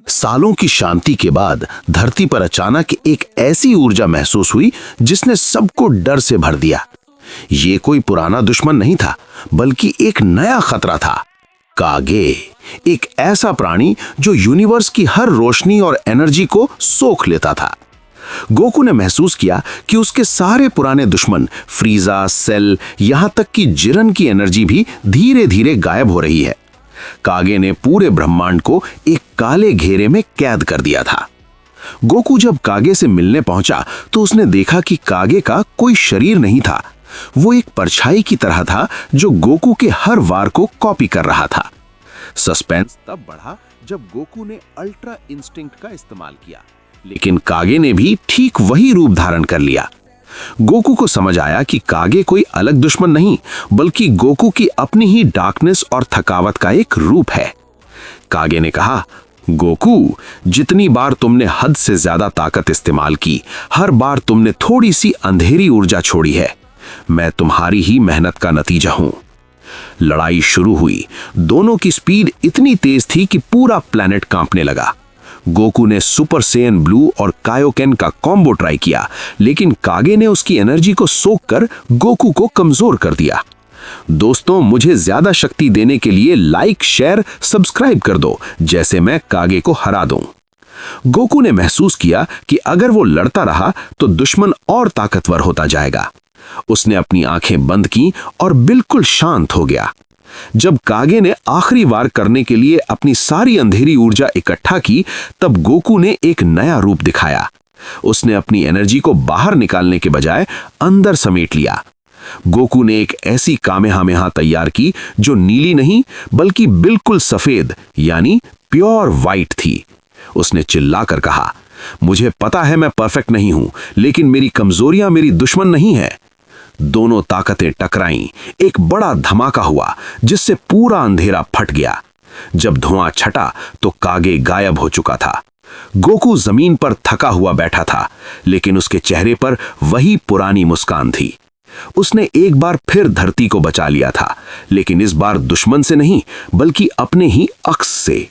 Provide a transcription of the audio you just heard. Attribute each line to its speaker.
Speaker 1: सालों की शांति के बाद धरती पर अचानक एक ऐसी ऊर्जा महसूस हुई जिसने सबको डर से भर दिया। ये कोई पुराना दुश्मन नहीं था, बल्कि एक नया खतरा था। कागे, एक ऐसा प्राणी जो यूनिवर्स की हर रोशनी और एनर्जी को सोख लेता था। गोकू ने महसूस किया कि उसके सारे पुराने दुश्मन फ्रीजा, सेल, यहां तक कि जिरन की एनर्जी भी धीरे धीरे गायब हो रही है। कागे ने पूरे ब्रह्मांड को एक काले घेरे में कैद कर दिया था। गोकू जब कागे से मिलने पहुंचा तो उसने देखा कि कागे का कोई शरीर नहीं था। वो एक परछाई की तरह था जो गोकू के हर वार को कॉपी कर रहा था। सस्पेंस तब बढ़ा जब गोकू ने अल्ट्रा इंस्टिंक्ट का इस्तेमाल किया, लेकिन कागे ने भी ठीक वही रूप धारण कर लिया। गोकू को समझ आया कि कागे कोई अलग दुश्मन नहीं, बल्कि गोकू की अपनी ही डार्कनेस और थकावट का एक रूप है। कागे ने कहा, गोकू, जितनी बार तुमने हद से ज्यादा ताकत इस्तेमाल की, हर बार तुमने थोड़ी सी अंधेरी ऊर्जा छोड़ी है। मैं तुम्हारी ही मेहनत का नतीजा हूं। लड़ाई शुरू हुई। दोनों की स्पीड इतनी तेज थी कि पूरा प्लेनेट कांपने लगा। गोकू ने सुपर सेयन ब्लू और कायोकेन का कॉम्बो ट्राई किया, लेकिन कागे ने उसकी एनर्जी को सोख कर गोकू को कमजोर कर दिया। दोस्तों, मुझे ज्यादा शक्ति देने के लिए लाइक, शेयर, सब्सक्राइब कर दो, जैसे मैं कागे को हरा दूं। गोकू ने महसूस किया कि अगर वो लड़ता रहा तो दुश्मन और ताकतवर होता जाएगा। उसने अपनी आंखें बंद की और बिल्कुल शांत हो गया। जब कागे ने आखिरी वार करने के लिए अपनी सारी अंधेरी ऊर्जा इकट्ठा की, तब गोकू ने एक नया रूप दिखाया। उसने अपनी एनर्जी को बाहर निकालने के बजाय अंदर समेट लिया। गोकू ने एक ऐसी कामेहामेहा तैयार की जो नीली नहीं, बल्कि बिल्कुल सफेद, यानी प्योर वाइट थी। उसने चिल्लाकर कहा, मुझे पता है मैं परफेक्ट नहीं हूं, लेकिन मेरी कमजोरियां मेरी दुश्मन नहीं है। दोनों ताकतें टकराईं। एक बड़ा धमाका हुआ जिससे पूरा अंधेरा फट गया। जब धुआं छटा तो कागे गायब हो चुका था। गोकू जमीन पर थका हुआ बैठा था, लेकिन उसके चेहरे पर वही पुरानी मुस्कान थी। उसने एक बार फिर धरती को बचा लिया था, लेकिन इस बार दुश्मन से नहीं, बल्कि अपने ही अक्स से।